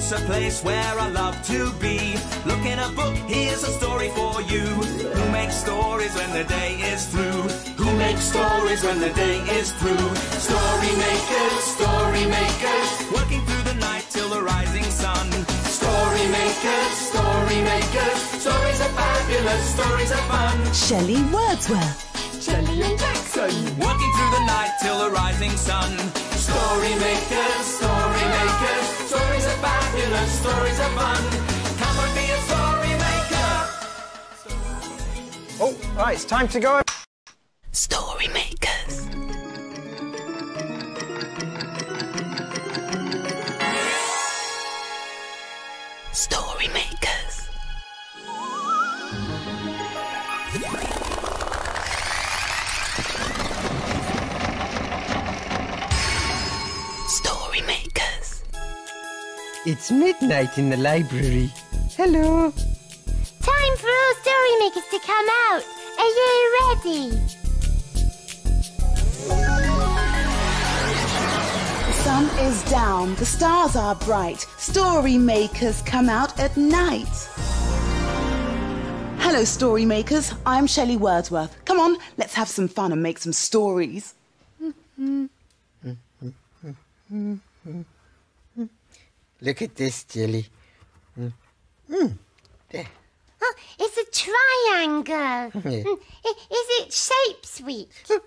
It's a place where I love to be. Look in a book, here's a story for you. Who makes stories when the day is through? Who makes stories when the day is through? Story makers, working through the night till the rising sun. Story makers, stories are fabulous, stories are fun. Shelley Wordsworth. Shelley and Jackson, working through the night till the rising sun. Story makers, stories are fabulous, stories are fun. Come and be a story maker. Oh, right, it's time to go. Story makers. Story makers. Story makers. It's midnight in the library. Hello. time for all story makers to come out. Are you ready? The sun is down, the stars are bright. Story makers come out at night. Hello, story makers. I'm Shelley Wordsworth. Come on, let's have some fun and make some stories. Look at this, Jelly. There. Oh, it's a triangle. Yeah. Is it shape sweet? Oh,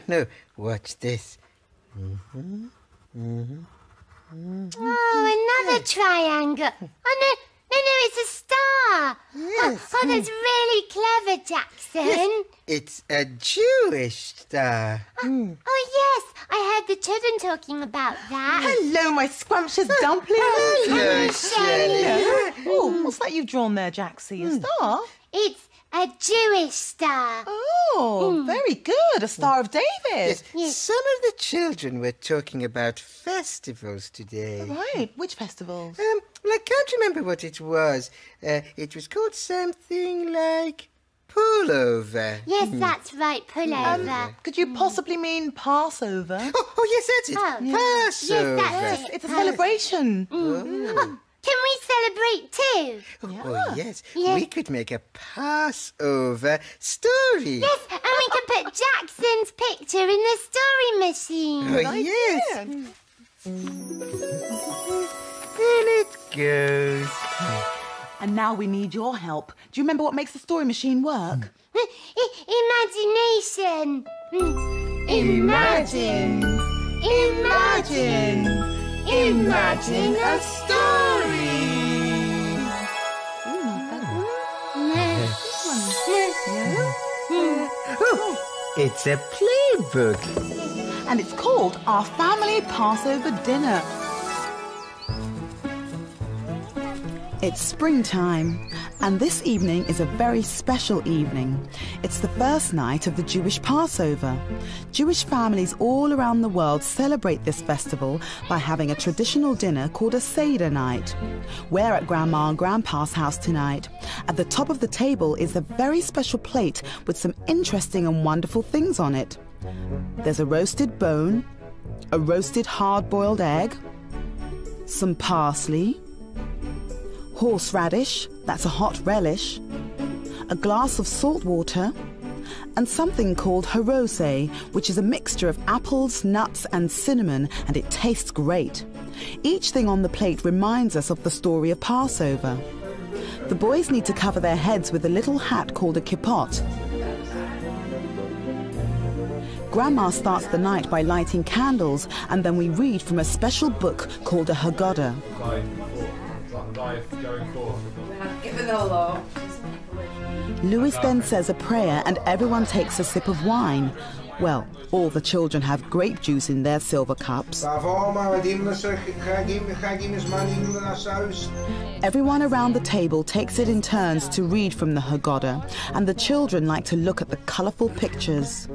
no. Watch this. Oh, another triangle. Oh, no, it's a star. Yes. Oh, that's really clever, Jackson. Yes. It's a Jewish star. Oh, yes, I heard the children talking about that. Hello, my scrumptious dumplings. Hello, Shelley. Oh, what's that you've drawn there, Jaxie? A star? It's a Jewish star. Oh, very good. A Star of David. Yes. Some of the children were talking about festivals today. Right, which festivals? Well, I can't remember what it was. It was called something like pullover. Yes, that's right, pullover. Could you possibly mean Passover? Oh, yes, that's it. Oh. Passover. Yes, that's it. It's a celebration. Oh, can we celebrate too? Oh, yes. Yeah. We could make a Passover story. Yes, and we can put Jackson's picture in the story machine. Oh, yes. In it goes. And now we need your help. Do you remember what makes the story machine work? Imagination. Imagine a story. It's a playbook. And it's called Our Family Passover Dinner. It's springtime, and this evening is a very special evening. It's the first night of the Jewish Passover. Jewish families all around the world celebrate this festival by having a traditional dinner called a Seder night. We're at Grandma and Grandpa's house tonight. At the top of the table is a very special plate with some interesting and wonderful things on it. There's a roasted bone, a roasted hard-boiled egg, some parsley, horseradish, that's a hot relish, a glass of salt water, and something called harose, which is a mixture of apples, nuts, and cinnamon, and it tastes great. Each thing on the plate reminds us of the story of Passover. The boys need to cover their heads with a little hat called a kippot. Grandma starts the night by lighting candles, and then we read from a special book called a Haggadah. Louis then says a prayer and everyone takes a sip of wine. Well, all the children have grape juice in their silver cups. Everyone around the table takes it in turns to read from the Haggadah, and the children like to look at the colourful pictures.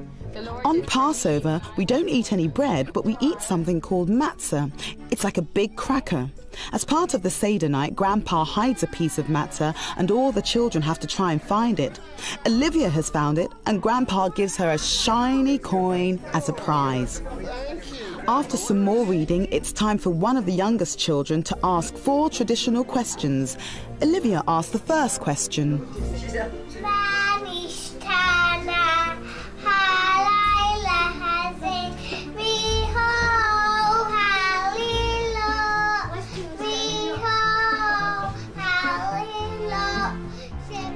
On Passover, we don't eat any bread, but we eat something called matzah. It's like a big cracker. As part of the Seder night, Grandpa hides a piece of matzah, and all the children have to try and find it. Olivia has found it, and Grandpa gives her a shiny coin as a prize. After some more reading, it's time for one of the youngest children to ask 4 traditional questions. Olivia asked the first question.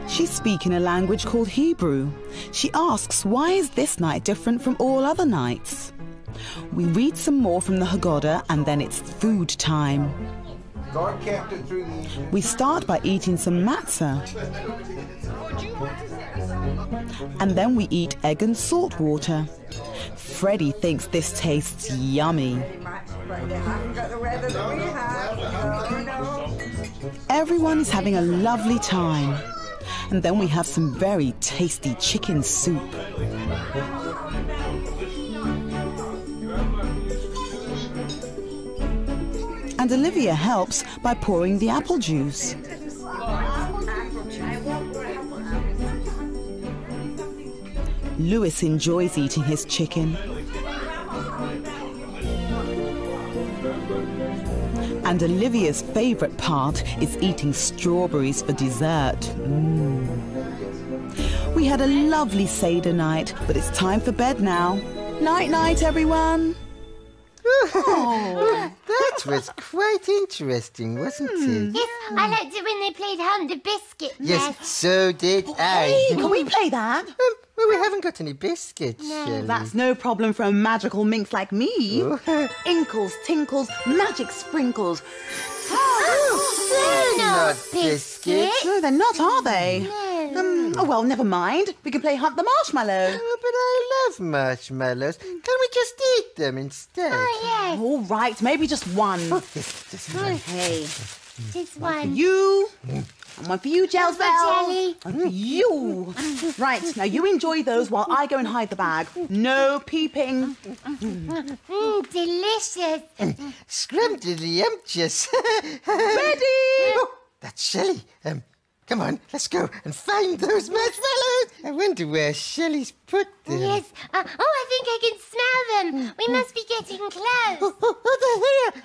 She's speaking a language called Hebrew. She asks, why is this night different from all other nights? We read some more from the Haggadah and then it's food time. God kept it through the evening. We start by eating some matzah. And then we eat egg and salt water. Freddie thinks this tastes yummy. Everyone is having a lovely time. And then we have some very tasty chicken soup. And Olivia helps by pouring the apple juice. Lewis enjoys eating his chicken. And Olivia's favourite part is eating strawberries for dessert. We had a lovely Seder night, but it's time for bed now. Night-night, everyone. Oh, that was quite interesting, wasn't it? Yes, I liked it when they played Hunt the Biscuit. Yes, so did I. Hey, can we play that? Well, we haven't got any biscuits, Shelley. That's no problem for a magical minx like me. Inkles, tinkles, magic sprinkles. They're not biscuits. No, they're not, are they? No. Oh, well, never mind. We can play Hunt the Marshmallow. Oh, but I love marshmallows. Can we just eat them instead? Oh, yes. All right, maybe just one. Just one. Okay. Just one. You. And one for you, Gels Bell. Jelly. One for you. Right, now you enjoy those while I go and hide the bag. No peeping. Delicious. Scrumptious. Ready? Oh, that's Shelley. Come on, let's go and find those marshmallows. I wonder where Shelley's put them. Yes. I think I can smell them. We must be getting close. Oh,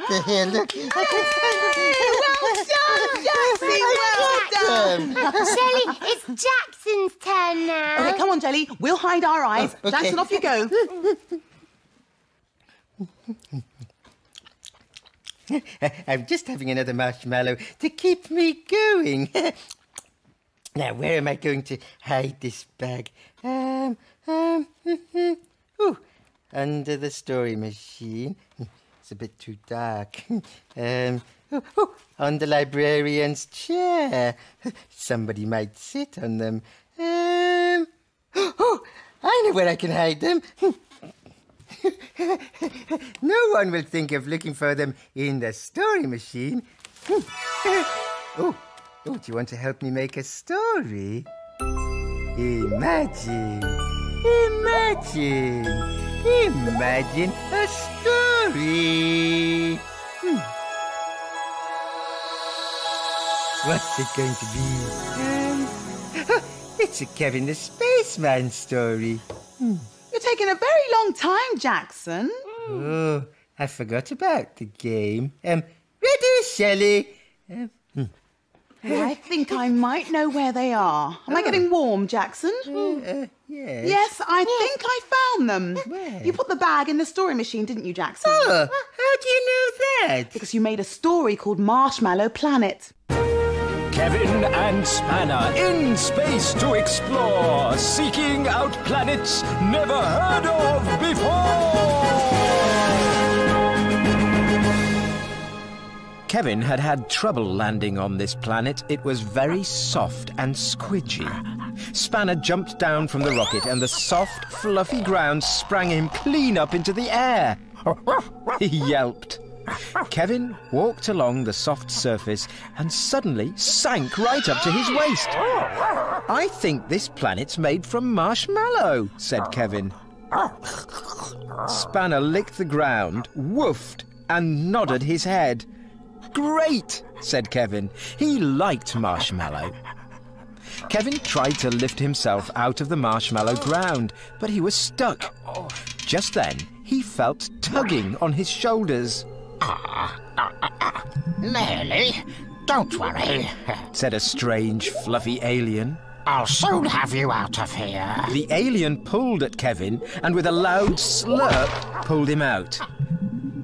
they're here. Look. I can find them. Well done, Jackson. Well done. Shelley, it's Jackson's turn now. Okay, come on, Jelly. We'll hide our eyes. Okay. Jackson, off you go. I'm just having another marshmallow to keep me going. Now, where am I going to hide this bag? Under the story machine. It's a bit too dark. On the librarian's chair. Somebody might sit on them. I know where I can hide them. No one will think of looking for them in the story machine. Oh, do you want to help me make a story? Imagine a story. What's it going to be? It's a Kevin the Spaceman story. You're taking a very long time, Jackson. Oh, I forgot about the game. Ready, Shelley? I think I might know where they are. Am I getting warm, Jackson? Yes. Yes, I think I found them. Where? You put the bag in the story machine, didn't you, Jackson? Oh, how do you know that? Because you made a story called Marshmallow Planet. Kevin and Spanner in space to explore, seeking out planets never heard of before. Kevin had trouble landing on this planet. It was very soft and squidgy. Spanner jumped down from the rocket and the soft, fluffy ground sprang him clean up into the air. He yelped. Kevin walked along the soft surface and suddenly sank right up to his waist. I think this planet's made from marshmallow, said Kevin. Spanner licked the ground, woofed, and nodded his head. Great, said Kevin. He liked marshmallow. Kevin tried to lift himself out of the marshmallow ground, but he was stuck. Just then, he felt tugging on his shoulders. Nearly. Don't worry, said a strange, fluffy alien. I'll soon have you out of here. The alien pulled at Kevin and with a loud slurp pulled him out.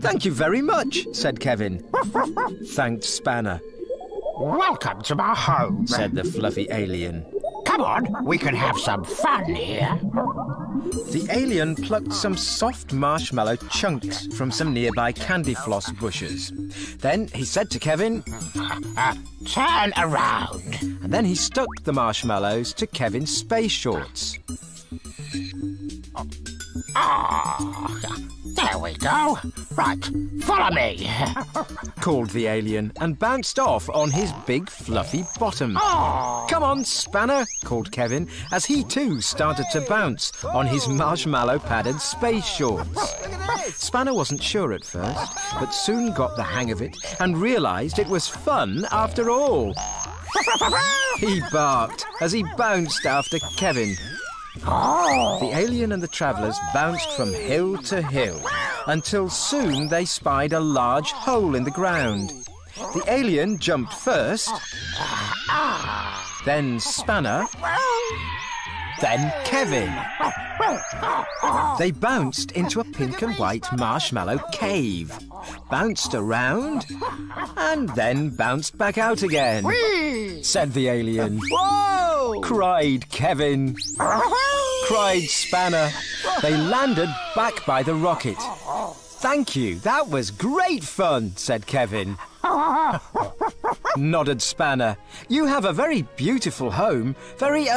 Thank you very much, said Kevin. Thanked Spanner. Welcome to my home, said the fluffy alien. Come on, we can have some fun here. The alien plucked some soft marshmallow chunks from some nearby candy floss bushes. Then he said to Kevin, Turn around. And then he stuck the marshmallows to Kevin's space shorts. There we go. Right, follow me. Called the alien and bounced off on his big fluffy bottom. Come on, Spanner, called Kevin, as he too started to bounce on his marshmallow-padded space shorts. Spanner wasn't sure at first, but soon got the hang of it and realised it was fun after all. He barked as he bounced after Kevin. The alien and the travellers bounced from hill to hill until soon they spied a large hole in the ground. The alien jumped first, then Spanner, then Kevin. They bounced into a pink and white marshmallow cave, bounced around, and then bounced back out again, said the alien. Whoa! Cried Kevin. Cried Spanner. They landed back by the rocket. Thank you, that was great fun, said Kevin. Nodded Spanner. You have a very beautiful home. Very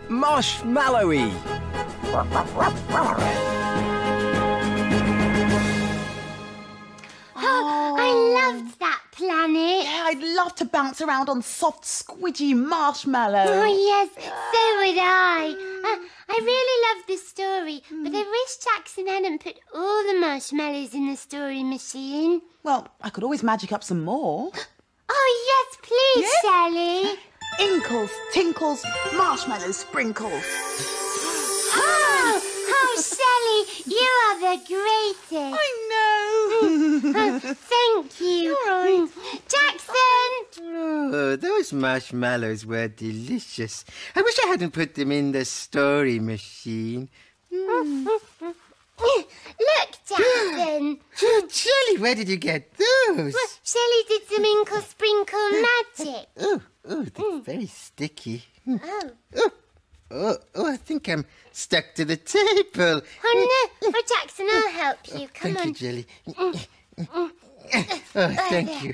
marshmallowy. I loved that planet. Yeah, I'd love to bounce around on soft, squidgy marshmallow. Oh, yes, so would I. I really loved this story, but I wish Jackson hadn't put all the marshmallows in the story machine. Well, I could always magic up some more. Oh, yes, please, Yes? Shelley. Inkles, tinkles, marshmallow sprinkles. Oh, Shelley, you are the greatest. I know. Thank you. All right. Jackson! Oh, those marshmallows were delicious. I wish I hadn't put them in the story machine. Look, Jackson. Oh, Shelley, where did you get those? Shelley did some inkle sprinkle magic. Oh, they're very sticky. Oh. Oh, I think I'm stuck to the table. Oh, no. Oh, Jackson, I'll help you. Come Thank on. you, Jelly. Oh, thank you.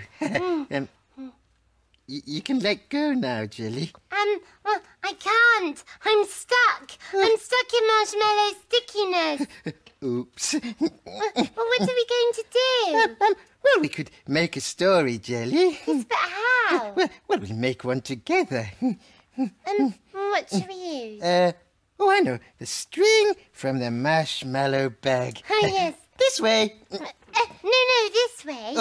You can let go now, Jelly. Well, I can't. I'm stuck. I'm stuck in marshmallow stickiness. Oops. Well, what are we going to do? Well, we could make a story, Jelly. Yes, but how? Well, we'll make one together. What should we use? Oh, I know. The string from the marshmallow bag. Oh, yes. This way. No, this way.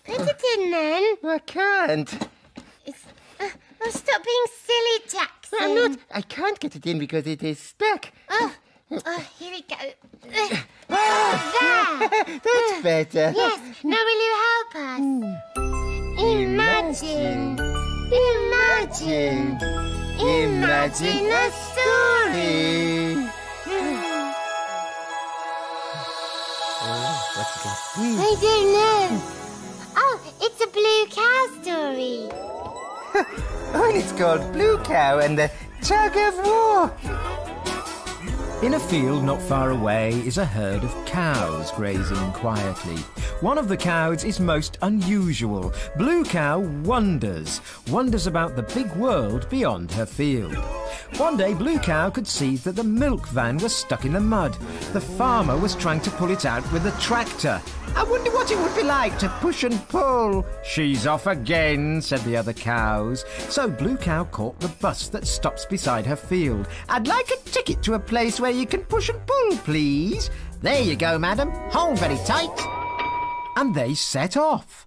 Put it in then. I can't. Oh, stop being silly, Jackson. I'm not. I can't get it in because it is stuck. Oh, here we go. There. That's better. Yes. Now will you help us? Imagine a story. What's it going to be? I don't know. Oh, it's a blue cow story. Oh, and it's called Blue Cow and the Tug of War. In a field not far away is a herd of cows grazing quietly. One of the cows is most unusual. Blue Cow wonders about the big world beyond her field. One day, Blue Cow could see that the milk van was stuck in the mud. The farmer was trying to pull it out with a tractor. I wonder what it would be like to push and pull. She's off again, said the other cows. So Blue Cow caught the bus that stops beside her field. I'd like a ticket to a place where you can push and pull, please. There you go, madam. Hold very tight. And they set off.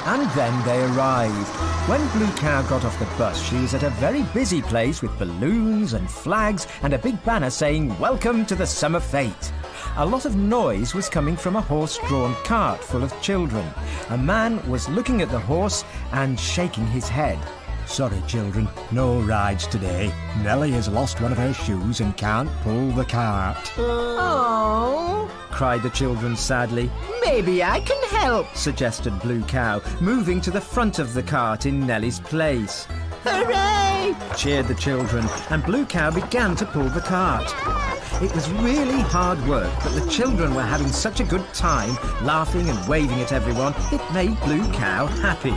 And then they arrived. When Blue Cow got off the bus, she was at a very busy place with balloons and flags and a big banner saying, "Welcome to the summer fete." A lot of noise was coming from a horse-drawn cart full of children. A man was looking at the horse and shaking his head. Sorry, children, no rides today. Nellie has lost one of her shoes and can't pull the cart. Oh, Cried the children sadly. maybe I can help. Suggested Blue Cow, moving to the front of the cart in Nellie's place. Hooray! Cheered the children, and Blue Cow began to pull the cart. It was really hard work, but the children were having such a good time, laughing and waving at everyone, it made Blue Cow happy.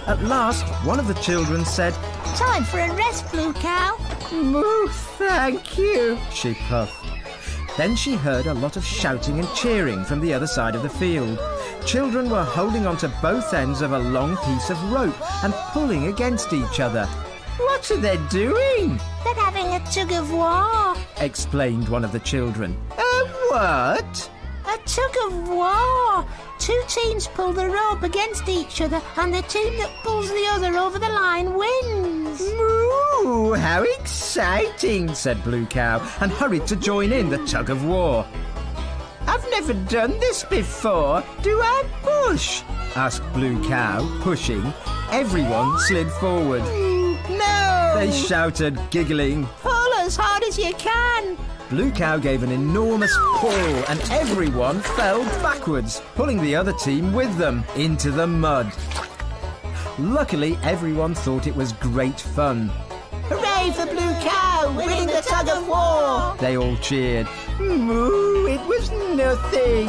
At last, one of the children said, Time for a rest, Blue Cow. Moo, thank you. she puffed. Then she heard a lot of shouting and cheering from the other side of the field. Children were holding onto both ends of a long piece of rope and pulling against each other. What are they doing? They're having a tug of war. Explained one of the children. What? A tug of war. Two teams pull the rope against each other, and the team that pulls the other over the line wins. Moo, how exciting. Said Blue Cow and hurried to join in the tug of war. I've never done this before. Do I push? Asked Blue Cow, pushing. Everyone slid forward. No. They shouted, giggling. Pull as hard as you can. Blue Cow gave an enormous pull and everyone fell backwards, pulling the other team with them into the mud. Luckily, everyone thought it was great fun. Hooray for Blue Cow, winning the tug of war. They all cheered. Moo, it was nothing.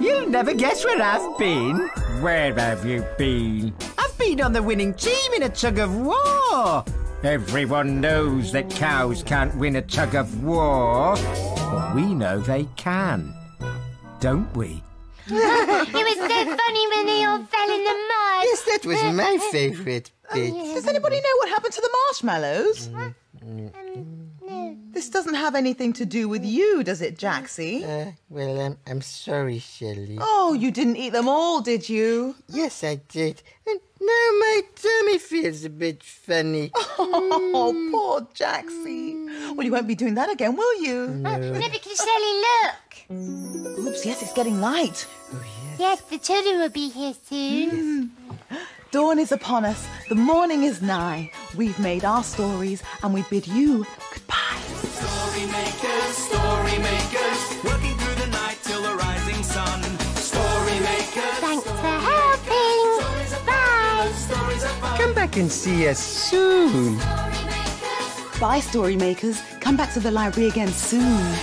You'll never guess where I've been. Where have you been? I've been on the winning team in a tug of war. Everyone knows that cows can't win a tug of war. But we know they can. Don't we? It was so funny when they all fell in the mud. Yes, that was my favourite bit. Does anybody know what happened to the marshmallows? No. This doesn't have anything to do with you, does it, Jaxie? Well, I'm sorry, Shelley. Oh, you didn't eat them all, did you? Yes, I did. And now my tummy feels a bit funny. Oh, poor Jaxie. Well, you won't be doing that again, will you? No, because Shelley, look. Oops, yes, it's getting light. Yes, the children will be here soon. Dawn is upon us. The morning is nigh. We've made our stories and we bid you goodbye. Story makers, working through the night till the rising sun. Story makers. Thanks for helping. Bye. Come back and see us soon. Bye, story makers. Come back to the library again soon.